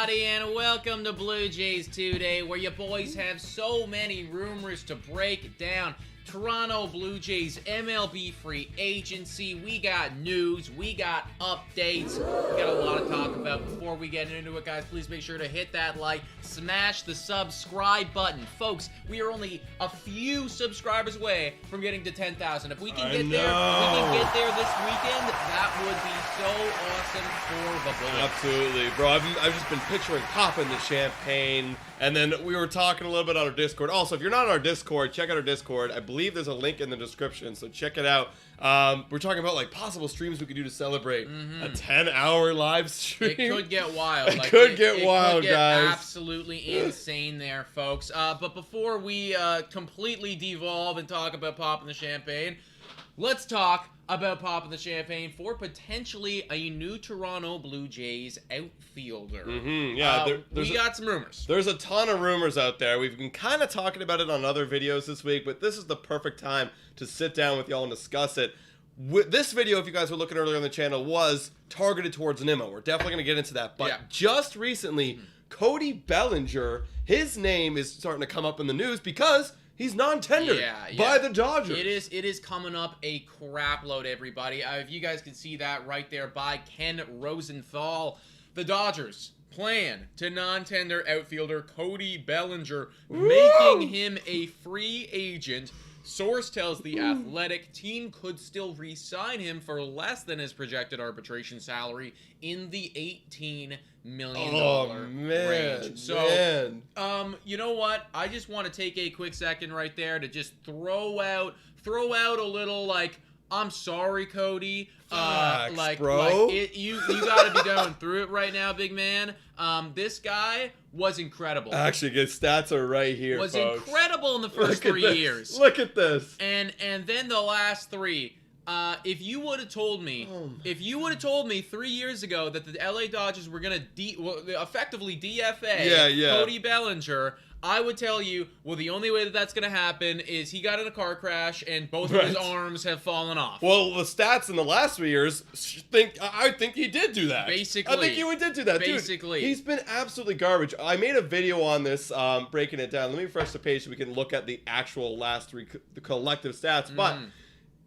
everybody, and welcome to Blue Jays Today, where you boys have so many rumors to break down. Toronto Blue Jays MLB free agency. We got news. We got updates. We got a lot to talk about. Before we get into it, guys, please make sure to hit that like, smash the subscribe button. Folks, we are only a few subscribers away from getting to 10,000. If we can get there, this weekend, that would be so awesome for the Bulls. Absolutely, bro. I've just been picturing popping the champagne. And then we were talking a little bit on our Discord. Also, if you're not on our Discord, check out our Discord. I believe there's a link in the description, so check it out. We're talking about like possible streams we could do to celebrate a 10-hour live stream. It could get wild. It could get wild, guys. Absolutely insane there, folks. But before we completely devolve and talk about popping the champagne, let's talk about popping the champagne for potentially a new Toronto Blue Jays outfielder. Yeah, we got some rumors. There's a ton of rumors out there. We've been kind of talking about it on other videos this week, but this is the perfect time to sit down with y'all and discuss it. This video, if you guys were looking earlier on the channel, was targeted towards Nimmo. We're definitely going to get into that. But just recently, Cody Bellinger, his name is starting to come up in the news because he's non-tendered by the Dodgers. It is coming up a crap load, everybody. If you guys can see that right there by Ken Rosenthal, the Dodgers plan to non-tender outfielder Cody Bellinger, making him a free agent. Source tells The Athletic team could still re-sign him for less than his projected arbitration salary in the $18 million range. So, you know what? I just want to take a quick second right there to just throw out a little like, I'm sorry, Cody. Bro. You gotta be going through it right now, big man. This guy was incredible. Actually, his stats are right here, was folks. Incredible in the first 3 years. Look at this. And then the last three. If you would have told me, 3 years ago that the LA Dodgers were gonna effectively DFA Cody Bellinger, I would tell you, well, the only way that that's going to happen is he got in a car crash and both of his arms have fallen off. Well, the stats in the last 3 years, I think he did do that. Basically. I think he did do that. Basically. Dude, he's been absolutely garbage. I made a video on this, breaking it down. Let me refresh the page so we can look at the actual last three, the collective stats. But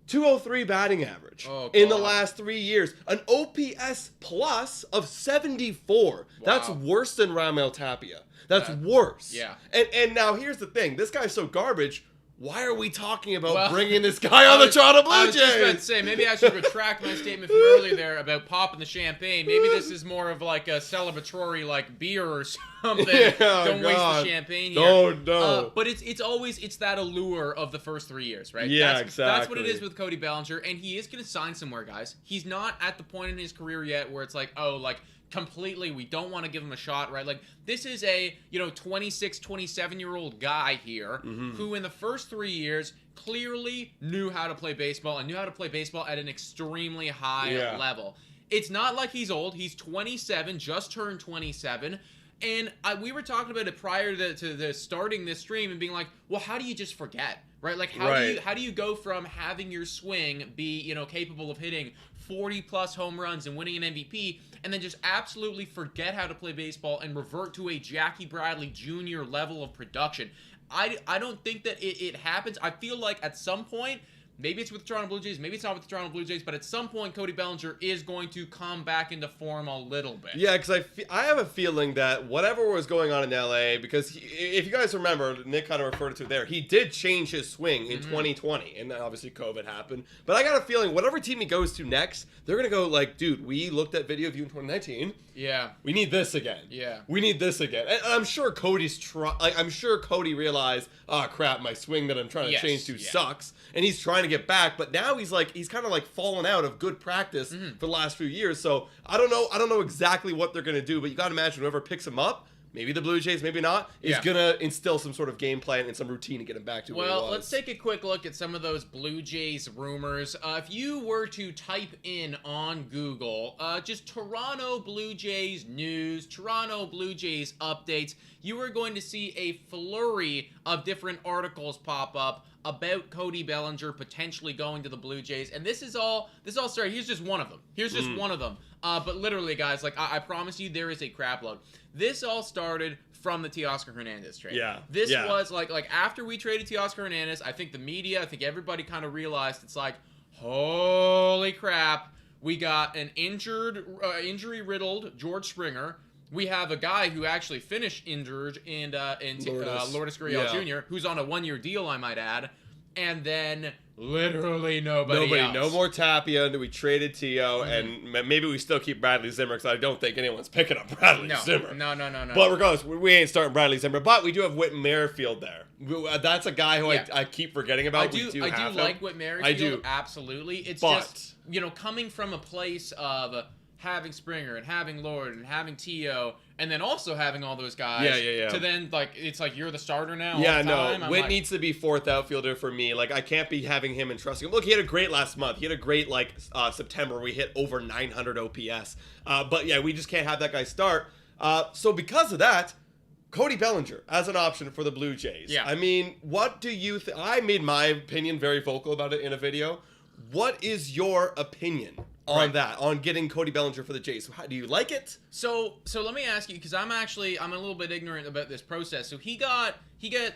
203 batting average in the last 3 years. An OPS plus of 74. Wow. That's worse than Ramel Tapia. That's worse. Yeah. And now here's the thing. This guy's so garbage. Why are we talking about bringing this guy on the Toronto Blue Jays? I was just about to say, maybe I should retract my statement from earlier there about popping the champagne. Maybe this is more of like a celebratory like beer or something. Don't waste the champagne here. No. But it's that allure of the first 3 years, right? Yeah, exactly. That's what it is with Cody Bellinger, and he is going to sign somewhere, guys. He's not at the point in his career yet where it's like, completely, we don't want to give him a shot, right? Like, this is a, 26, 27-year-old guy here who in the first 3 years clearly knew how to play baseball and knew how to play baseball at an extremely high level. It's not like he's old. He's 27, just turned 27. And we were talking about it prior to starting this stream and being like, well, how do you just forget, right? Like, how do you go from having your swing be, capable of hitting 40-plus home runs and winning an MVP, and then just absolutely forget how to play baseball and revert to a Jackie Bradley Jr. level of production? I don't think that it happens. I feel like at some point, maybe it's with the Toronto Blue Jays, maybe it's not with the Toronto Blue Jays, but at some point, Cody Bellinger is going to come back into form a little bit. Yeah, because I have a feeling that whatever was going on in LA, because if you guys remember, Nick kind of referred to it there, he did change his swing in 2020, and then obviously COVID happened. But I got a feeling whatever team he goes to next, they're going to go like, dude, we looked at video of you in 2019. Yeah. We need this again. Yeah. We need this again. And I'm sure I'm sure Cody realized, oh crap, my swing that I'm trying to change to sucks. And he's trying to get back, but now he's kind of like fallen out of good practice for the last few years. So I don't know exactly what they're gonna do, but you gotta imagine whoever picks him up, maybe the Blue Jays, maybe not, is gonna instill some sort of game plan and some routine to get him back to where he was. Well, let's take a quick look at some of those Blue Jays rumors. If you were to type in on Google, just Toronto Blue Jays news, Toronto Blue Jays updates, you are going to see a flurry of different articles pop up about Cody Bellinger potentially going to the Blue Jays, and this all started. Here's just one of them. Here's just one of them. But literally, guys, like I promise you, there is a crap load. This all started from the Teoscar Hernandez trade. Yeah. This was like after we traded Teoscar Hernandez, I think the media, I think everybody kind of realized it's like, holy crap, we got an injury-riddled George Springer. We have a guy who actually finished injured in Lourdes Gurriel Jr., who's on a 1-year deal, I might add. And then literally nobody else. No more Tapia. We traded Tio, and maybe we still keep Bradley Zimmer because I don't think anyone's picking up Bradley Zimmer. No. But regardless, we ain't starting Bradley Zimmer. But we do have Whit Merrifield there. That's a guy who I keep forgetting about. I do like Whit Merrifield. I do. Absolutely. It's just, coming from a place of having Springer and having Lord and having Tio and then also having all those guys to then it's like you're the starter now all the time. Whit needs to be fourth outfielder for me. Like, I can't be having him and trusting him. Look, he had a great last month. He had a great September. We hit over 900 OPS. But yeah, we just can't have that guy start. So because of that, Cody Bellinger as an option for the Blue Jays. Yeah. I mean, what do you think? I made my opinion very vocal about it in a video. What is your opinion on that, on getting Cody Bellinger for the Jays? So how do you like it? So let me ask you, because I'm a little bit ignorant about this process. So he got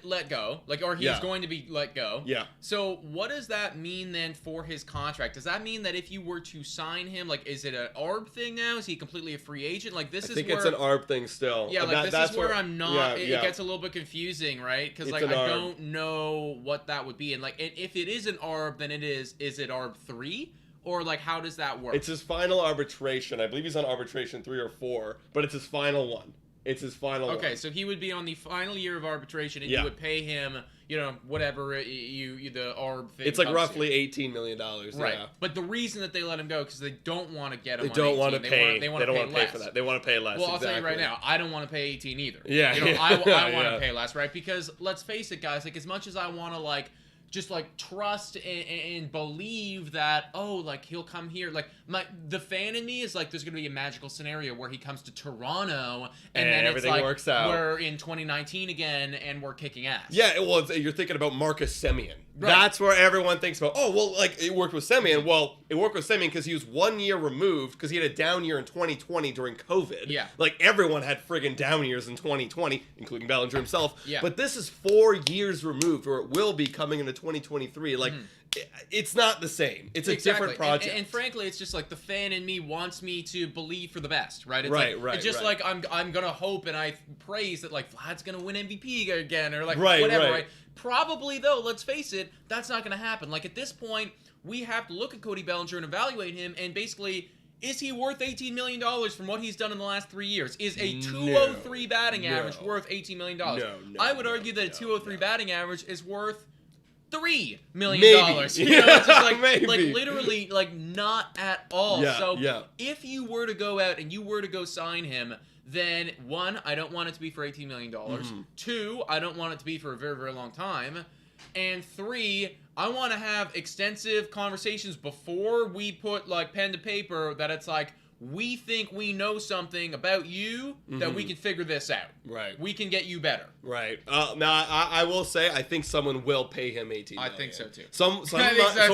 let go, he's going to be let go. Yeah. So what does that mean then for his contract? Does that mean that if you were to sign him, is it an ARB thing now? Is he completely a free agent? I think it's an ARB thing still. Yeah, this is where I'm not. It gets a little bit confusing, right? Because I don't know what that would be, and if it is an ARB, then is it ARB 3? Or, how does that work? It's his final arbitration. I believe he's on arbitration 3 or 4, but it's his final one. It's his final one. Okay, so he would be on the final year of arbitration, and you would pay him, whatever the ARB thing. It's roughly $18 million. Right. Yeah. But the reason that they let him go because they don't want to get him. They don't want to pay. They want to pay less for that. They want to pay less. Well, I'll tell you right now, I don't want to pay 18 either. Yeah. I want to pay less, right? Because let's face it, guys. As much as I want to just trust and believe that he'll come here, the fan in me is there's gonna be a magical scenario where he comes to Toronto and then everything works out. We're in 2019 again and we're kicking ass. Yeah, well, you're thinking about Marcus Semien. Right. That's where everyone thinks about, it worked with Semien. Well, it worked with Semien because he was 1 year removed because he had a down year in 2020 during COVID. Yeah. Everyone had friggin' down years in 2020, including Bellinger himself. Yeah. But this is 4 years removed, or it will be coming into 2023. It's not the same. It's a different project. And frankly, it's just the fan in me wants me to believe for the best, right? It's right. It's just I'm gonna hope and I praise that Vlad's gonna win MVP again or whatever. Right? Probably though, let's face it, that's not gonna happen. At this point, we have to look at Cody Bellinger and evaluate him, and basically, is he worth $18 million from what he's done in the last 3 years? Is a 203 batting average worth $18 million? No, I would argue that a 203 batting average is worth $3 million. Maybe. It's just Maybe. literally not at all. Yeah, so if you were to go out and you were to go sign him, then 1, I don't want it to be for $18 million. 2, I don't want it to be for a very, very long time. And 3, I want to have extensive conversations before we put pen to paper that it's we think we know something about you that we can figure this out. Right. We can get you better. Right. Now, I will say, I think someone will pay him $18 million. I think so, too. Some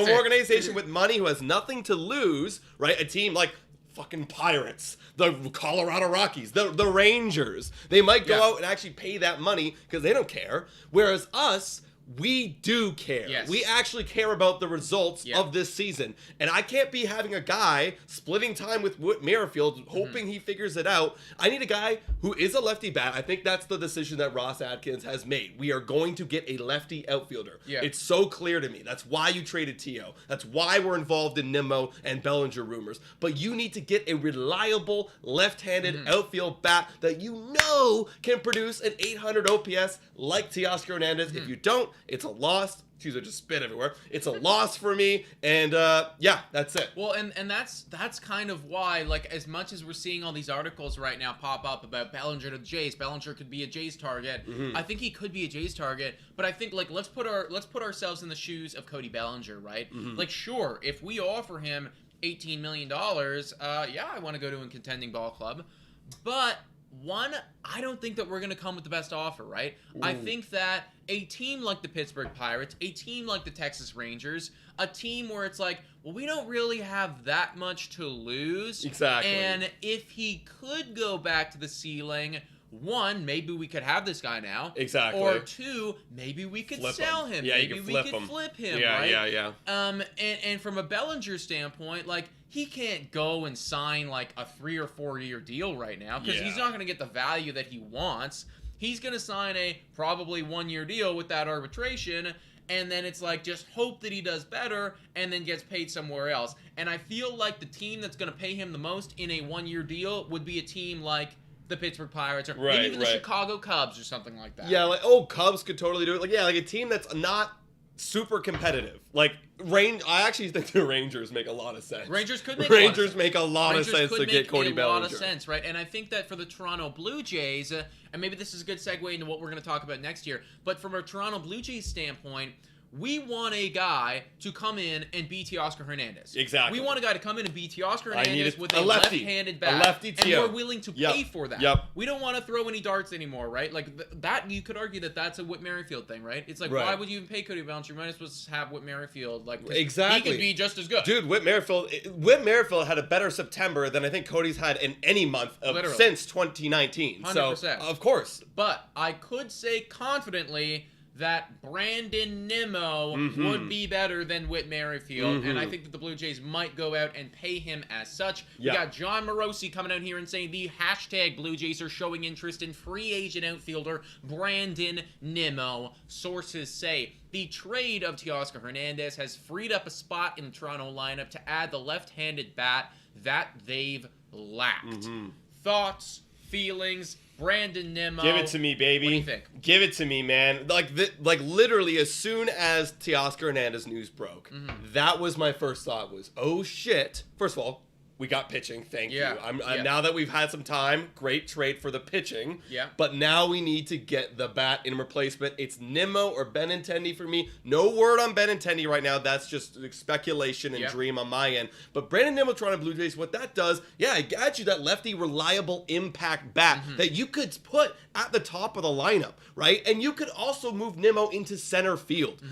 organization with money who has nothing to lose, right? A team like fucking Pirates, the Colorado Rockies, the Rangers. They might go out and actually pay that money because they don't care. Whereas us, we do care. Yes. We actually care about the results of this season. And I can't be having a guy splitting time with Whit Merrifield, hoping he figures it out. I need a guy who is a lefty bat. I think that's the decision that Ross Atkins has made. We are going to get a lefty outfielder. Yeah. It's so clear to me. That's why you traded Tio. That's why we're involved in Nimmo and Bellinger rumors. But you need to get a reliable left-handed outfield bat that you know can produce an 800 OPS like Teoscar Hernandez. If you don't, it's a loss. Excuse me, just spit everywhere. It's a loss for me, and that's it. Well, and that's kind of why, as much as we're seeing all these articles right now pop up about Bellinger to the Jays, Bellinger could be a Jays target. I think he could be a Jays target, but I think let's put ourselves in the shoes of Cody Bellinger, right? Sure, if we offer him $18 million, I want to go to a contending ball club, but One, I don't think that we're going to come with the best offer, right? Ooh. I think that a team like the Pittsburgh Pirates, a team like the Texas Rangers, a team where it's like, well, we don't really have that much to lose. Exactly. And if he could go back to the ceiling, one, maybe we could have this guy now. Exactly. Or two, maybe we could sell him. Yeah, maybe you can we flip could him. flip him, Yeah, right? yeah. And from a Bellinger standpoint, like, he can't go and sign like a 3 or 4 year deal right now because he's not going to get the value that he wants. He's going to sign a probably 1 year deal with that arbitration, and then it's like just hope that he does better and then gets paid somewhere else. And I feel like the team that's going to pay him the most in a 1 year deal would be a team like the Pittsburgh Pirates or maybe even the Chicago Cubs or something like that. Yeah, like Cubs could totally do it. Like like a team that's not super competitive. Like I actually think the Rangers make a lot of sense. Rangers could make make a lot of sense to get Cody Bellinger. A lot of sense, right? And I think that for the Toronto Blue Jays, and maybe this is a good segue into what we're going to talk about next year, but from a Toronto Blue Jays standpoint, we want a guy to come in and be Teoscar Hernandez. Exactly. We want a guy to come in and be Teoscar Hernandez with a lefty. left-handed bat. A lefty and Teo. we're willing to pay for that. Yep. We don't want to throw any darts anymore, right? Like, that, you could argue that that's a Whit Merrifield thing, right? It's like, why would you even pay Cody Bellinger? You might as well have Whit Merrifield. Like, exactly. He could be just as good. Dude, Whit Merrifield had a better September than I think Cody's had in any month since 2019. 100%. So, of course. But I could say confidently that Brandon Nimmo would be better than Whit Merrifield, and I think that the Blue Jays might go out and pay him as such. We got John Morosi coming out here and saying the hashtag Blue Jays are showing interest in free agent outfielder Brandon Nimmo. Sources say the trade of Teoscar Hernandez has freed up a spot in the Toronto lineup to add the left-handed bat that they've lacked. Thoughts, feelings, Brandon Nimmo. Give it to me, baby. What do you think? Give it to me, man. Like literally, as soon as Teoscar Hernandez news broke, that was my first thought was, oh shit. First of all, we got pitching. Thank you. Now that we've had some time, great trade for the pitching. Yeah. But now we need to get the bat in replacement. It's Nimmo or Benintendi for me. No word on Benintendi right now. That's just speculation and dream on my end. But Brandon Nimmo, Toronto Blue Jays, what that does, it got you that lefty reliable impact bat that you could put at the top of the lineup, right? And you could also move Nimmo into center field.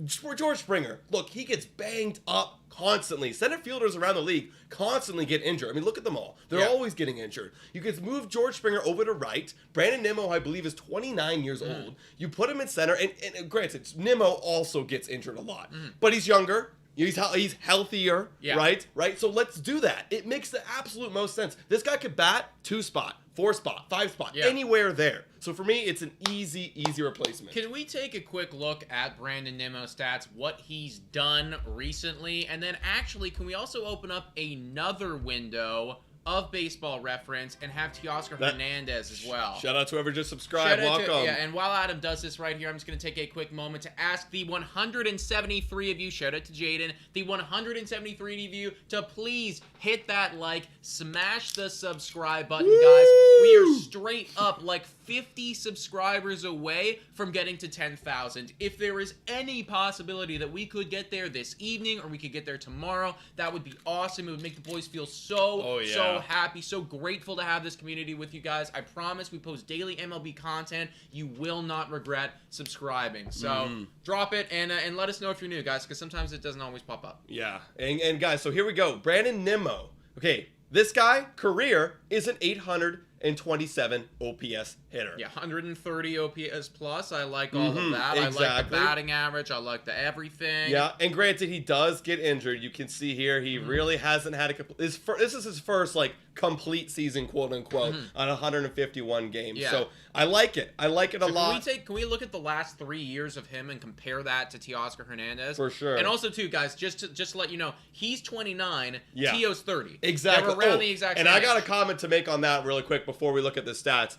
For George Springer, look, he gets banged up constantly. Center fielders around the league constantly get injured. I mean, look at them all. They're always getting injured. You could move George Springer over to right. Brandon Nimmo, I believe, is 29 years old. You put him in center, and granted, Nimmo also gets injured a lot. But he's younger. He's healthier, right? So let's do that. It makes the absolute most sense. This guy could bat 2-spot, 4-spot, 5-spot, anywhere there. So for me, it's an easy replacement. Can we take a quick look at Brandon Nimmo's stats, what he's done recently, and then actually, can we also open up another window of Baseball Reference and have Teoscar Hernandez as well? Shout out to whoever just subscribed. Welcome. And while Adam does this right here, I'm just going to take a quick moment to ask the 173 of you, shout out to Jaden, the 173 of you to please hit that like, smash the subscribe button, guys. We are straight up like 50 subscribers away from getting to 10,000. If there is any possibility that we could get there this evening or we could get there tomorrow, that would be awesome. It would make the boys feel so happy, so grateful to have this community with you guys. I promise we post daily MLB content. You will not regret subscribing. So drop it and let us know if you're new, guys, because sometimes it doesn't always pop up. Yeah, and guys, so here we go. Brandon Nimmo. Okay, this guy, career, is an 827 OPS hitter. Yeah, 130 OPS plus. I like all of that. Exactly. I like the batting average. I like the everything. Yeah, and granted, he does get injured. You can see here he really hasn't had a this is his first like complete season, quote unquote, on 151 games. Yeah. So I like it. I like it a lot. Can we look at the last 3 years of him and compare that to Teoscar Hernandez? For sure. And also too, guys, just to let you know, he's 29. Yeah. Teo's 30. Exactly. They're around the exact same and I got a age. comment to make on that really quick before we look at the stats.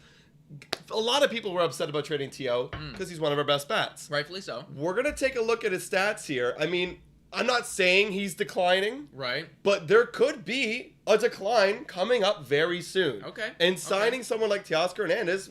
A lot of people were upset about trading Teo because he's one of our best bats. Rightfully so. We're going to take a look at his stats here. I mean, I'm not saying he's declining. Right. But there could be a decline coming up very soon. Okay. And signing someone like Teoscar Hernandez,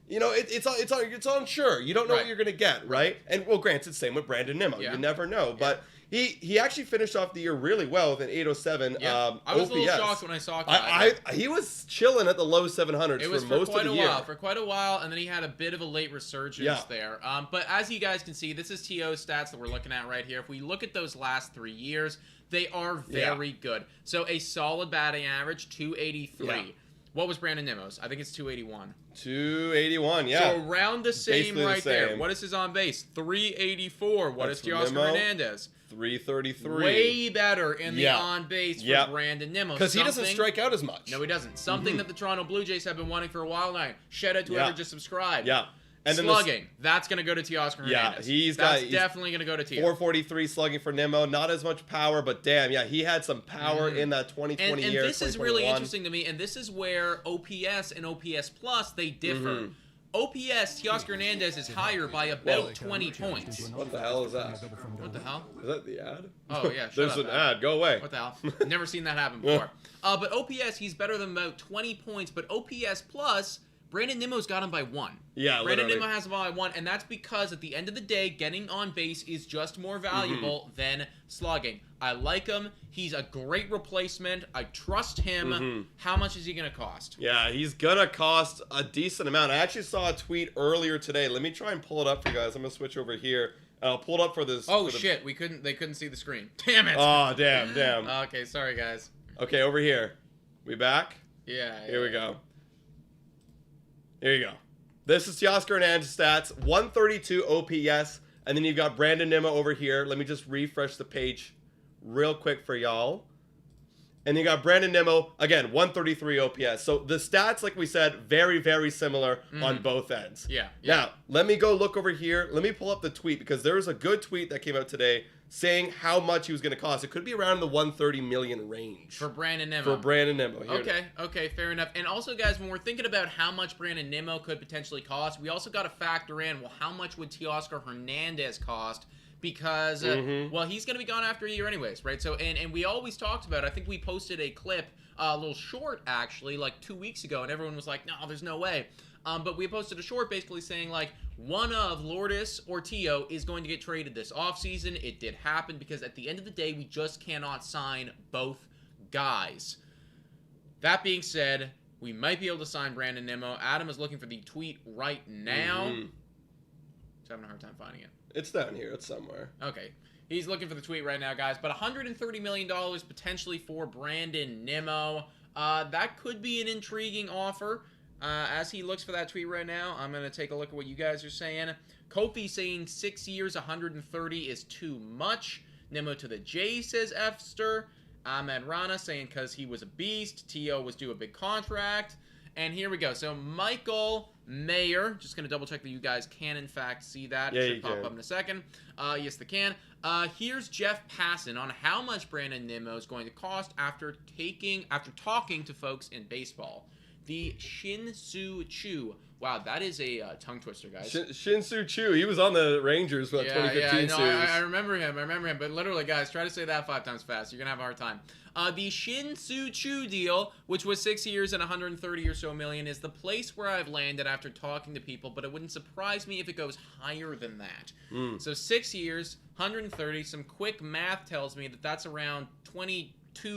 you know, it's unsure. You don't know what you're going to get, right? And, well, granted, same with Brandon Nimmo. Yeah. You never know. But he actually finished off the year really well with an 807 I was OPS. a little shocked when I saw it. He was chilling at the low 700s it was for most of the year. For quite a while, and then he had a bit of a late resurgence there. But as you guys can see, this is TO's stats that we're looking at right here. If we look at those last 3 years, they are very good. So a solid batting average, 283. Yeah. What was Brandon Nimmo's? I think it's 281. 281, yeah. So around the same Basically there. What is his on base? 384. What is Teoscar Hernandez? 333. Way better in the on base for Brandon Nimmo. Because he doesn't strike out as much. No, he doesn't. Something that the Toronto Blue Jays have been wanting for a while now. Shout out to whoever just subscribed. Yeah. And slugging, that's going to go to Teoscar Hernandez. He's definitely going to go to Teo. 443 slugging for Nimmo. Not as much power, but damn, he had some power in that 2020 year. And this is really interesting to me, and this is where OPS and OPS Plus, they differ. OPS, Teoscar Hernandez is higher by about 20 points. What the hell is that? What the hell? Is that the ad? Oh, yeah. There's an ad. Go away. What the hell? Never seen that happen before. But OPS, he's better than about 20 points. But OPS Plus, Brandon Nimmo's got him by 1. Yeah, Brandon Nimmo has him by 1, and that's because at the end of the day, getting on base is just more valuable than slugging. I like him. He's a great replacement. I trust him. How much is he going to cost? Yeah, he's going to cost a decent amount. I actually saw a tweet earlier today. Let me try and pull it up for you guys. I'm going to switch over here. I'll pull it up for this. Oh, shit. They couldn't see the screen. Damn it. Oh, damn. Okay, sorry, guys. Okay, over here. We back? Yeah. Here we go. Here you go. This is Teoscar Hernandez stats, 132 OPS, and then you've got Brandon Nimmo over here. Let me just refresh the page real quick for y'all. And you got Brandon Nimmo, again, 133 OPS. So the stats, like we said, very, very similar on both ends. Yeah. Now, let me go look over here. Let me pull up the tweet because there was a good tweet that came out today saying how much he was going to cost. It could be around the 130 million range. For Brandon Nimmo. Okay, fair enough. And also, guys, when we're thinking about how much Brandon Nimmo could potentially cost, we also got to factor in, well, how much would Teoscar Hernandez cost? Because, well, he's going to be gone after a year anyways, right? So, and we always talked about, I think we posted a clip, a little short, actually, like 2 weeks ago, and everyone was like, no, there's no way. But we posted a short basically saying, like, one of Lourdes or Teo is going to get traded this offseason. It did happen because at the end of the day, we just cannot sign both guys. That being said, we might be able to sign Brandon Nimmo. Adam is looking for the tweet right now. He's having a hard time finding it. It's down here. It's somewhere. Okay. He's looking for the tweet right now, guys. But $130 million potentially for Brandon Nimmo. That could be an intriguing offer. As he looks for that tweet right now, I'm going to take a look at what you guys are saying. Kofi saying 6 years, 130 is too much. Nimmo to the J says Fster. Ahmed Rana saying because he was a beast. Teo was due a big contract. And here we go. So Michael Mayer, just going to double check that you guys can in fact see that. Yeah, it should pop up in a second. Yes, they can. Here's Jeff Passan on how much Brandon Nimmo is going to cost after talking to folks in baseball. The Shin-Soo Choo. Wow, that is a tongue twister, guys. Shin-Soo Choo. He was on the Rangers for that 2015 series. I remember him. But literally, guys, try to say that 5 times fast. You're going to have a hard time. The Shin-Soo Choo deal, which was 6 years and 130 or so million, is the place where I've landed after talking to people, but it wouldn't surprise me if it goes higher than that. So 6 years, 130. Some quick math tells me that that's around $22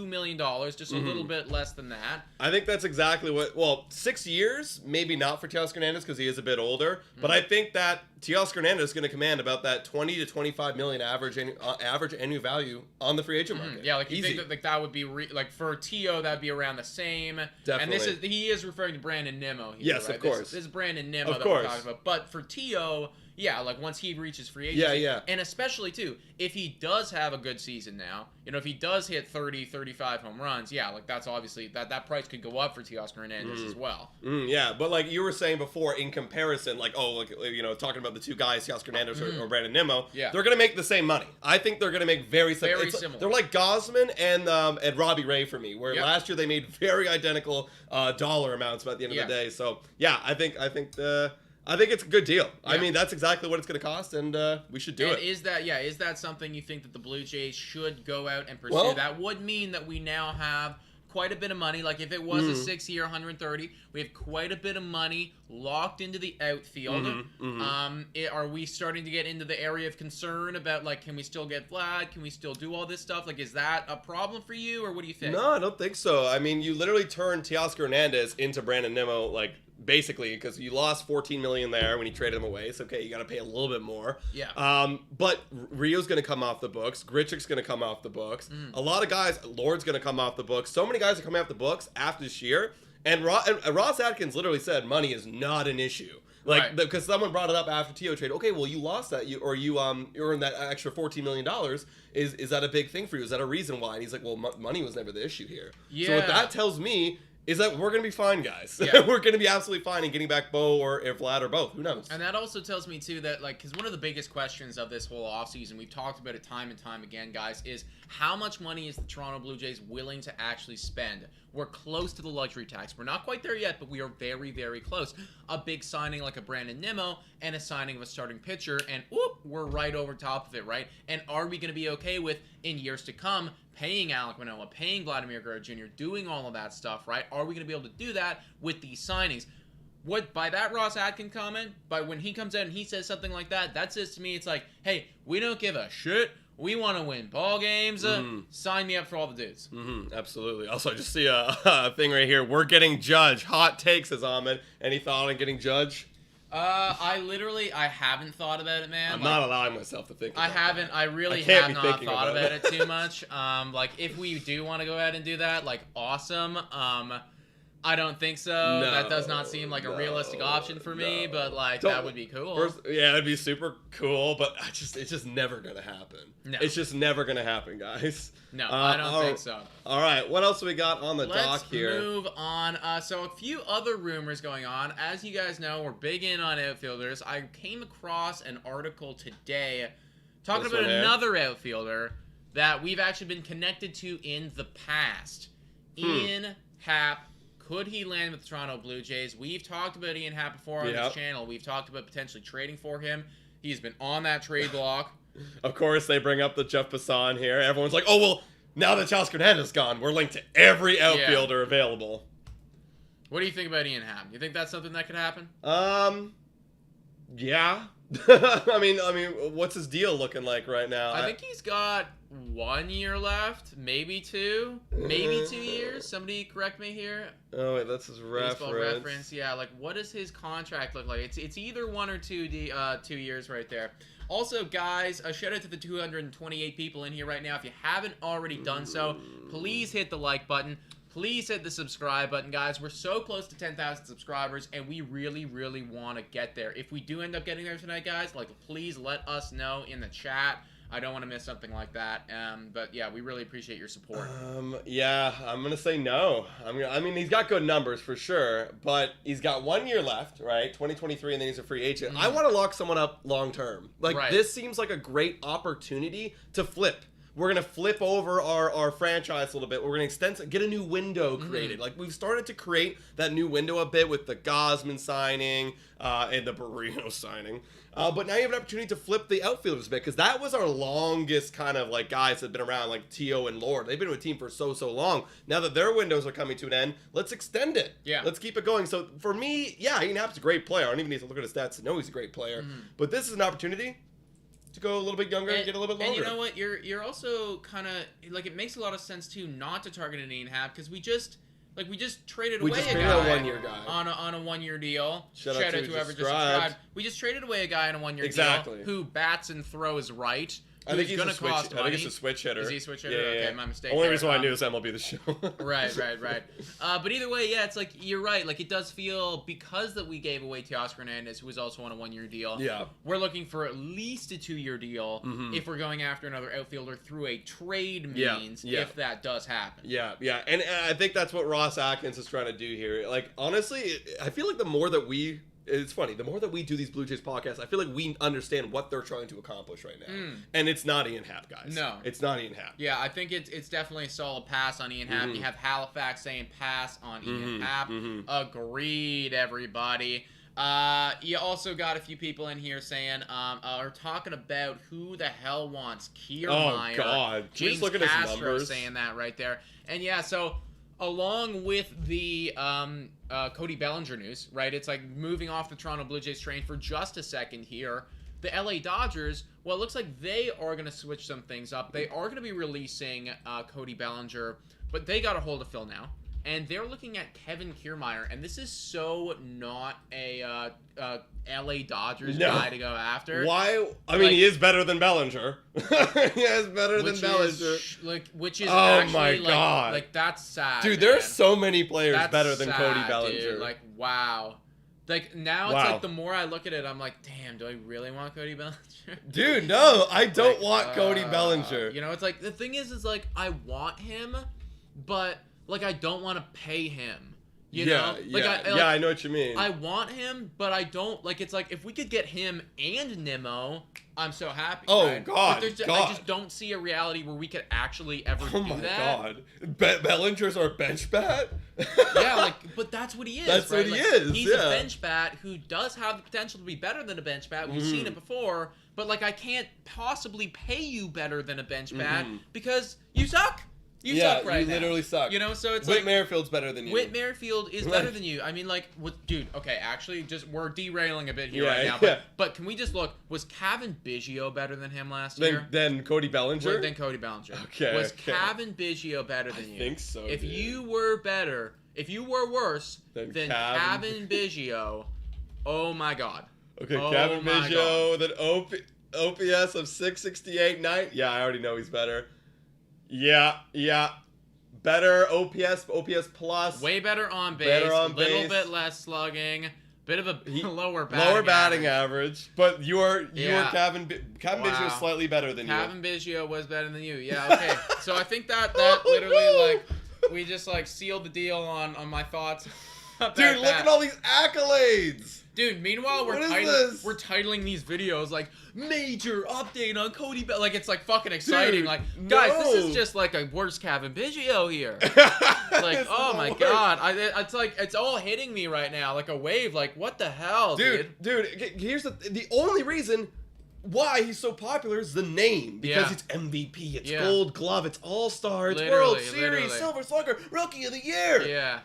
million, just a little bit less than that. I think that's exactly what. Well, 6 years, maybe not for Teoscar Hernandez because he is a bit older, but I think that Teoscar Hernandez is going to command about that 20 to 25 million average annual value on the free agent market. Yeah, like you think that like that would be like for Teo that'd be around the same. Definitely. And he is referring to Brandon Nimmo here, yes, right? of course. This is Brandon Nimmo that we're talking about. But for Teo, yeah, like once he reaches free agency. Yeah. And especially, too, if he does have a good season now, if he does hit 30, 35 home runs, yeah, like that's obviously, that price could go up for Teoscar Hernandez as well. Yeah, but like you were saying before, in comparison, like, talking about the two guys, Teoscar Hernandez or Brandon Nimmo, they're going to make the same money. I think they're going to make very similar. They're like Gosman and Robbie Ray for me, where last year they made very identical dollar amounts by the end of the day. So, yeah, I think it's a good deal. Yeah. I mean, that's exactly what it's going to cost, and we should do it. Is that something you think that the Blue Jays should go out and pursue? Well, that would mean that we now have quite a bit of money. Like, if it was a 6-year, 130, we have quite a bit of money locked into the outfield. Are we starting to get into the area of concern about, like, can we still get Vlad? Can we still do all this stuff? Like, is that a problem for you, or what do you think? No, I don't think so. I mean, you literally turned Teoscar Hernandez into Brandon Nimmo, like, basically, because you lost $14 million there when you traded him away. So, okay, you got to pay a little bit more. Yeah. But Rio's going to come off the books. Grichuk's going to come off the books. A lot of guys, Lord's going to come off the books. So many guys are coming off the books after this year. And Ross Atkins literally said money is not an issue. Like, because someone brought it up after Teo trade. Okay, well, you lost that, you earned that extra $14 million. Is that a big thing for you? Is that a reason why? And he's like, well, money was never the issue here. Yeah. So what that tells me is that we're going to be fine, guys. Yeah. We're going to be absolutely fine in getting back Bo or Vlad or both. Who knows? And that also tells me, too, that, like, because one of the biggest questions of this whole offseason, we've talked about it time and time again, guys, is how much money is the Toronto Blue Jays willing to actually spend? We're close to the luxury tax. We're not quite there yet, but we are very, very close. A big signing like a Brandon Nimmo and a signing of a starting pitcher, and whoop, we're right over top of it, right? And are we going to be okay with, in years to come, paying Alek Manoah, paying Vladimir Guerrero Jr., doing all of that stuff, right? Are we going to be able to do that with these signings? What, by that Ross Atkins comment, by when he comes out and he says something like that, that says to me, it's like, hey, we don't give a shit. We want to win ball games. Sign me up for all the dudes. Absolutely. Also, I just see a thing right here. We're getting Judge. Hot takes, says Ahmed. Any thought on getting Judge? I haven't thought about it, man. I'm not allowing myself to think about that. I really have not thought about it too much. Like, if we do want to go ahead and do that, like, awesome. I don't think so. No, that does not seem like a realistic option for me, but, like, that would be cool. Yeah, it'd be super cool, but it's just never going to happen. No. It's just never going to happen, guys. No, I don't think so. All right, what else we got on the dock here? Let's move on. So a few other rumors going on. As you guys know, we're big in on outfielders. I came across an article today talking about another outfielder that we've actually been connected to in the past. Ian Happ. Could he land with the Toronto Blue Jays? We've talked about Ian Happ before on this channel. We've talked about potentially trading for him. He's been on that trade block. Of course, they bring up the Jeff Passan here. Everyone's like, oh, well, now that Teoscar Hernandez is gone, we're linked to every outfielder available. What do you think about Ian Happ? You think that's something that could happen? Yeah. I mean, what's his deal looking like right now? I think he's got 1 year left, maybe 2, maybe 2 years. Somebody correct me here. Oh wait, that's his reference. Yeah, like, what does his contract look like? It's either 1 or 2 years right there. Also, guys, a shout out to the 228 people in here right now. If you haven't already done so, please hit the like button. Please hit the subscribe button, guys. We're so close to 10,000 subscribers, and we really, really want to get there. If we do end up getting there tonight, guys, like, please let us know in the chat. I don't want to miss something like that. But, yeah, we really appreciate your support. Yeah, I'm going to say no. I mean, he's got good numbers for sure, but he's got 1 year left, right? 2023, and then he's a free agent. I want to lock someone up long term. Like, this seems like a great opportunity to flip. We're going to flip over our franchise a little bit. We're going to get a new window created. Like, we've started to create that new window a bit with the Gosman signing and the Barrino signing. But now you have an opportunity to flip the outfielders a bit, because that was our longest kind of, like, guys that have been around, like Teo and Lord. They've been with a team for so long. Now that their windows are coming to an end, let's extend it. Yeah. Let's keep it going. So, for me, yeah, Ian Happ's a great player. I don't even need to look at his stats to know he's a great player. But this is an opportunity to go a little bit younger and get a little bit longer. And you know what? You're also kind of, like, it makes a lot of sense, too, not to target an Ian Happ, because we just traded away a guy, a 1 year guy on a 1 year deal. Shout out to whoever just subscribed. We just traded away a guy on a 1 year deal who bats and throws right. I think he's going to cost money. I think it's a switch hitter. Is he a switch hitter? Yeah, okay, my mistake. Only reason why I knew is MLB The Show. Right. But either way, yeah, it's like, you're right. Like, it does feel, because that we gave away Teoscar Hernandez, who was also on a 1 year deal. Yeah. We're looking for at least a 2 year deal if we're going after another outfielder through a trade means, if that does happen. Yeah. And I think that's what Ross Atkins is trying to do here. Like, honestly, I feel like the more that we do these Blue Jays podcasts, I feel like we understand what they're trying to accomplish right now. And it's not Ian Happ, guys. No. It's not Ian Happ. Yeah, I think it's definitely a solid pass on Ian Happ. You have Halifax saying pass on Ian Happ. Agreed, everybody. You also got a few people in here saying, are talking about who the hell wants Kiermaier. Oh, God. James look at his Castro numbers. saying that right there. And yeah, so along with the Cody Bellinger news, right? It's like moving off the Toronto Blue Jays train for just a second here. The LA Dodgers, well, it looks like they are going to switch some things up. They are going to be releasing Cody Bellinger, but they got a hold of Phil now. And they're looking at Kevin Kiermaier, and this is so not a LA Dodgers guy to go after. Why? I mean, he is better than Bellinger. He is better than Bellinger. Which is oh actually, my god, like that's sad, dude. man. There are so many players that's better than sad, Cody Bellinger. Dude. Like wow. Like now, it's like the more I look at it, I'm like, damn, do I really want Cody Bellinger? Dude, no, I don't want Cody Bellinger. You know, it's like the thing is like I want him, but like I don't want to pay him. You know? Like, I know what you mean. I want him, but I don't. Like, it's like if we could get him and Nimmo, I'm so happy. Oh, right? God, I just don't see a reality where we could actually ever do that. Oh, my God. Bellinger's our bench bat? Yeah, like, but that's what he is, That's right? what he like, is, He's a bench bat who does have the potential to be better than a bench bat. We've seen it before, but, like, I can't possibly pay you better than a bench bat because you suck. You suck right now. You literally suck. You know, so it's Whit like... Merrifield's better than you. Whit Merrifield is better than you. I mean, like, dude, okay, actually, we're derailing a bit here right now. But can we just look, was Kevin Biggio better than him last year? Than Cody Bellinger? Than Cody Bellinger. Okay, Was Kevin Biggio better than you? I think so, If you were better, if you were worse than Kevin Biggio, oh my God. Okay, Kevin Biggio with an OPS of 668.9. Yeah, I already know he's better. Yeah. Better OPS plus. Way better on base. Little bit less slugging. Bit of a lower batting average. But you are Kevin Biggio is slightly better than you. Kevin Biggio was better than you. Yeah, okay. So I think that literally, like, we just, like, sealed the deal on my thoughts. Dude, look at all these accolades. Dude, meanwhile, we're titling these videos, like, major update on Cody Bellinger. Like, it's, like, fucking exciting. Dude, like, guys, this is just, like, a worse Kevin Biggio here. Like, oh, my God. It's, like, it's all hitting me right now, like a wave. Like, what the hell, dude? Dude, here's the only reason why he's so popular is the name. Because it's MVP, it's Gold Glove, it's All-Star, it's World Series, Silver Slugger, Rookie of the Year. Yeah.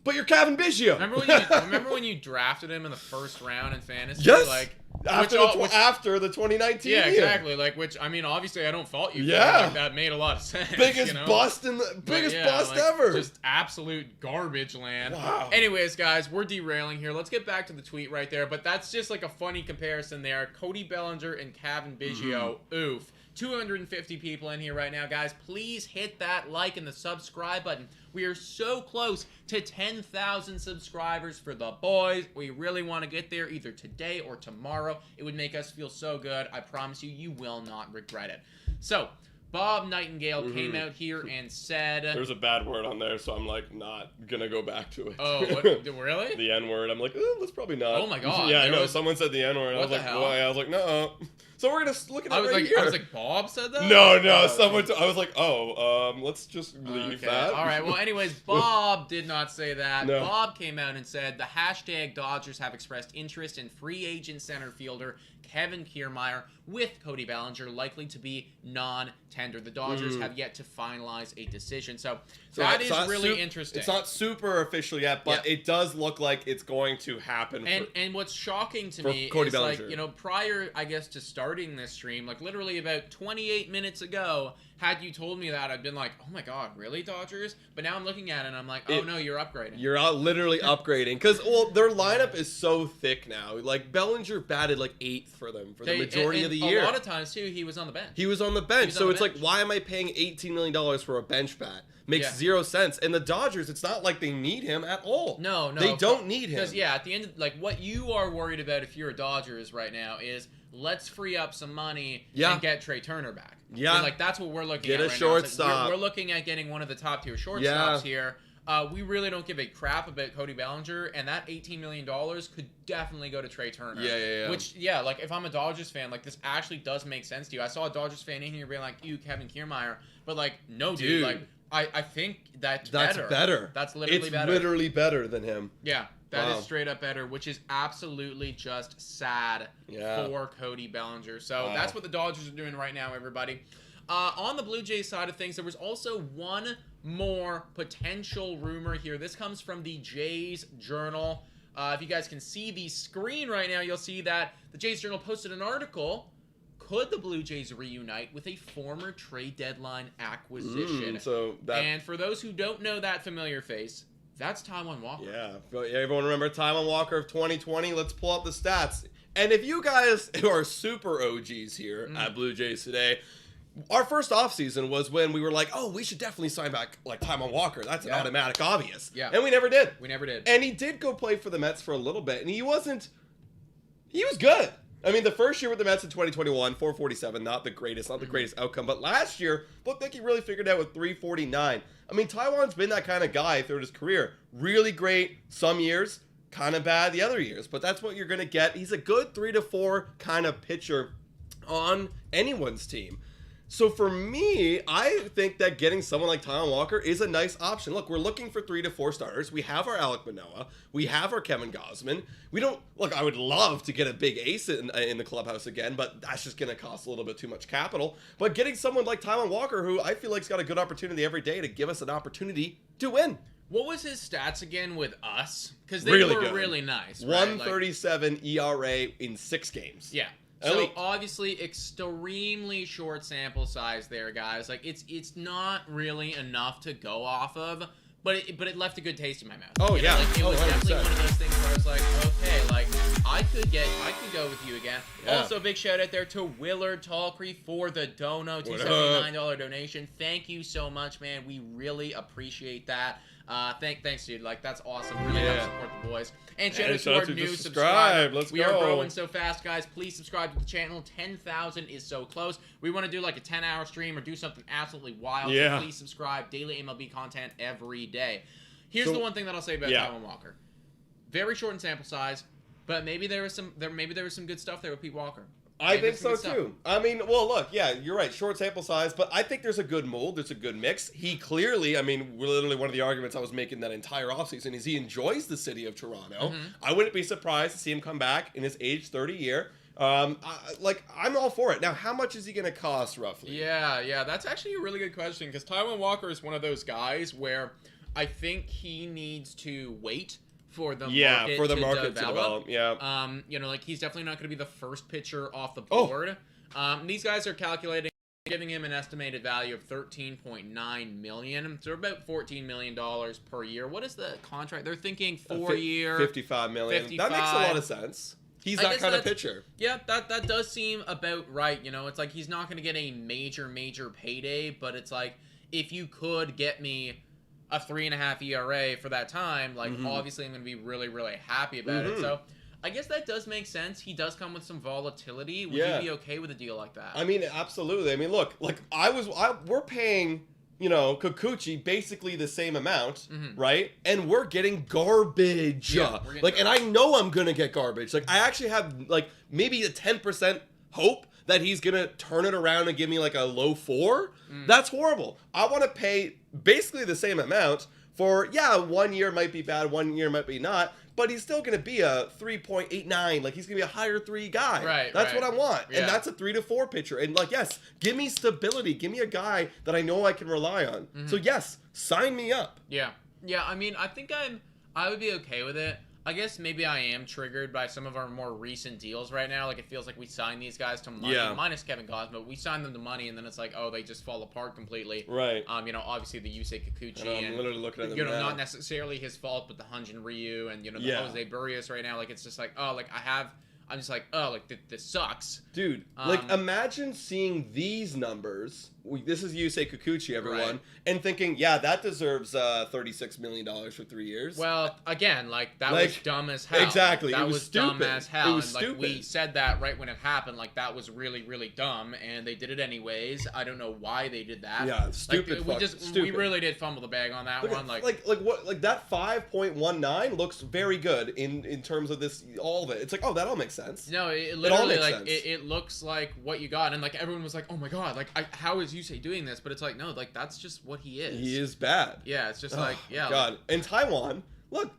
But you're Kevin Biggio. Remember when you drafted him in the first round in fantasy? Yes. Like after the 2019 year. Yeah, exactly. Like, which I mean, obviously, I don't fault you. Yeah. Like, that made a lot of sense. Biggest bust ever. Just absolute garbage land. Wow. Anyways, guys, we're derailing here. Let's get back to the tweet right there. But that's just like a funny comparison there. Cody Bellinger and Kevin Biggio. Oof. 250 people in here right now, guys. Please hit that like and the subscribe button. We are so close to 10,000 subscribers for the boys. We really want to get there either today or tomorrow. It would make us feel so good. I promise you, you will not regret it. So, Bob Nightingale came out here and said... There's a bad word on there, so I'm, like, not gonna go back to it. Oh, what? Really? The N-word. I'm like, let's probably not. Oh, my God. Yeah, I know. Someone said the N-word. I was like, hell? why? I was like, no. So we're gonna look at it right here. I was like, Bob said that? No. Someone. I was like, let's just leave that. All right. Well, anyways, Bob did not say that. No. Bob came out and said the hashtag Dodgers have expressed interest in free agent center fielder Kevin Kiermaier with Cody Bellinger likely to be non-tender. The Dodgers have yet to finalize a decision. So that is really interesting. It's not super official yet, but it does look like it's going to happen. And what's shocking to me Cody is, Bellinger. like, you know, prior, I guess, to starting this stream, like literally about 28 minutes ago, had you told me that, I'd been like, oh my God, really, Dodgers? But now I'm looking at it and I'm like, oh no, you're upgrading. You're literally upgrading. Because, their lineup is so thick now. Like, Bellinger batted like 8th for them for the majority of the year. A lot of times, too, he was on the bench. He was on the bench. So it's like, why am I paying $18 million for a bench bat? Makes zero sense. And the Dodgers, it's not like they need him at all. No. They don't need him. Because, at the end of, like, what you are worried about if you're a Dodgers right now is let's free up some money and get Trey Turner back. Yeah. And, like, that's what we're looking at right now. Get a shortstop. Like, we're looking at getting one of the top tier shortstops here. We really don't give a crap about Cody Bellinger, and that $18 million could definitely go to Trey Turner. Yeah. Which, like, if I'm a Dodgers fan, like, this actually does make sense to you. I saw a Dodgers fan in here being like, ew, Kevin Kiermaier. But, like, no, dude. Like, I think that's better. That's literally better. It's literally better than him. Yeah. That is straight up better, which is absolutely just sad for Cody Bellinger. So that's what the Dodgers are doing right now, everybody. On the Blue Jays side of things, there was also one more potential rumor here. This comes from the Jays Journal. If you guys can see the screen right now, you'll see that the Jays Journal posted an article. Could the Blue Jays reunite with a former trade deadline acquisition? And for those who don't know that familiar face, that's Taijuan Walker. Yeah, everyone remember Taijuan Walker of 2020? Let's pull up the stats. And if you guys who are super OGs here at Blue Jays Today, our first offseason was when we were like, oh, we should definitely sign back like Taijuan Walker. That's an automatic obvious. Yeah. And we never did. We never did. And he did go play for the Mets for a little bit, and he was good. I mean, the first year with the Mets in 2021, 447, not the greatest outcome. But last year, looked like he really figured out with 349. I mean, Taijuan's been that kind of guy throughout his career. Really great some years, kind of bad the other years. But that's what you're going to get. He's a good 3 to 4 kind of pitcher on anyone's team. So for me, I think that getting someone like Taijuan Walker is a nice option. Look, we're looking for 3 to 4 starters. We have our Alek Manoah. We have our Kevin Gausman. I would love to get a big ace in the clubhouse again, but that's just going to cost a little bit too much capital. But getting someone like Taijuan Walker, who I feel like's got a good opportunity every day to give us an opportunity to win. What was his stats again with us? Because they were really nice. Right? 137 ERA in 6 games. Yeah. So obviously extremely short sample size there, guys. Like it's not really enough to go off of, but it left a good taste in my mouth. Oh, yeah. Like, it was definitely one of those things where I was like, okay, like I could go with you again. Yeah. Also, big shout out there to Willard Tallcree for the dono, $279 donation. Thank you so much, man. We really appreciate that. Thanks, dude. Like, that's awesome. Really help support the boys. And shout out to our new subscriber. Let's We are growing so fast, guys. Please subscribe to the channel. 10,000 is so close. We want to do like a 10-hour stream or do something absolutely wild. So please subscribe. Daily MLB content every day. Here's the one thing that I'll say about Taijuan Walker. Very short in sample size, but maybe there was some good stuff there with Pete Walker. I think so too. I mean, well, look, yeah, you're right. Short sample size, but I think there's a good mold. There's a good mix. He clearly, I mean, literally one of the arguments I was making that entire offseason is he enjoys the city of Toronto. I wouldn't be surprised to see him come back in his age 30 year. I'm all for it. Now, how much is he going to cost roughly? Yeah, that's actually a really good question because Taijuan Walker is one of those guys where I think he needs to wait for the market to develop. Like he's definitely not going to be the first pitcher off the board. These guys are calculating, giving him an estimated value of $13.9 million, so about $14 million per year. What is the contract? They're thinking 4-year, $55 million. That makes a lot of sense. He's that kind of pitcher. Yeah, that does seem about right. It's like he's not going to get a major payday, but it's like if you could get me a 3.5 ERA for that time, like obviously I'm going to be really, really happy about it. So I guess that does make sense. He does come with some volatility. Would you be okay with a deal like that? I mean, absolutely. I mean, look, like we're paying, Kikuchi basically the same amount, right? And we're getting garbage. Yeah, and I know I'm going to get garbage. Like I actually have like maybe a 10% hope that he's going to turn it around and give me like a low 4. That's horrible. I want to pay basically the same amount for, 1 year might be bad, 1 year might be not, but he's still going to be a 3.89. Like he's going to be a higher 3 guy. Right. That's what I want. Yeah. And that's a 3 to 4 pitcher. And like, yes, give me stability. Give me a guy that I know I can rely on. So yes, sign me up. Yeah. I mean, I think I would be okay with it. I guess maybe I am triggered by some of our more recent deals right now. Like, it feels like we signed these guys to money, minus Kevin Gausman, but we signed them to money, and then it's like, oh, they just fall apart completely. Right. Obviously the Yusei Kikuchi, I'm literally looking at them now. Not necessarily his fault, but the Hyunjin Ryu and, the Jose Barrios right now. Like, it's just like, oh, like, I'm just like, oh, like, this sucks. Dude, like, imagine seeing these numbers. This is Yusei Kikuchi, everyone. And thinking, that deserves $36 million for 3 years. Well, again, like, that was dumb as hell. Exactly. That was dumb stupid. as hell. It was and, like, stupid. we said that right when it happened. Like, that was really, really dumb, and they did it anyways. I don't know why they did that. Yeah, stupid. We really did fumble the bag on that one. Like that 5.19 looks very good in terms of this, all of it. It's like, oh, that all makes sense. No, it literally, it looks like what you got, and like everyone was like, oh my god, like how is Yusei doing this? But it's like, no, like that's just what he is. He is bad. Yeah, it's just like, yeah. God. And Taijuan, look,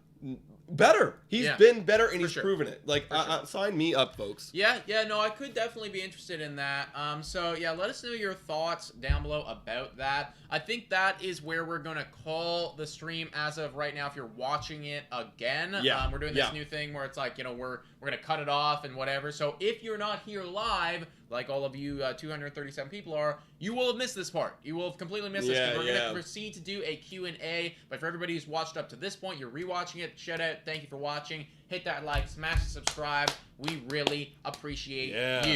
better. He's Yeah. been better, and he's sure. proven it. Like, sure. sign me up, folks. Yeah, no, I could definitely be interested in that. So yeah, let us know your thoughts down below about that. I think that is where we're gonna call the stream as of right now. If you're watching it again, Yeah, we're doing this new thing where it's like, you know, we're gonna cut it off and whatever. So if you're not here live, like all of you 237 people are, you will have missed this part. You will have completely missed this. We're gonna proceed to do a Q&A. But for everybody who's watched up to this point, you're rewatching it. Shout out, thank you for watching. Hit that like, smash the subscribe. We really appreciate you.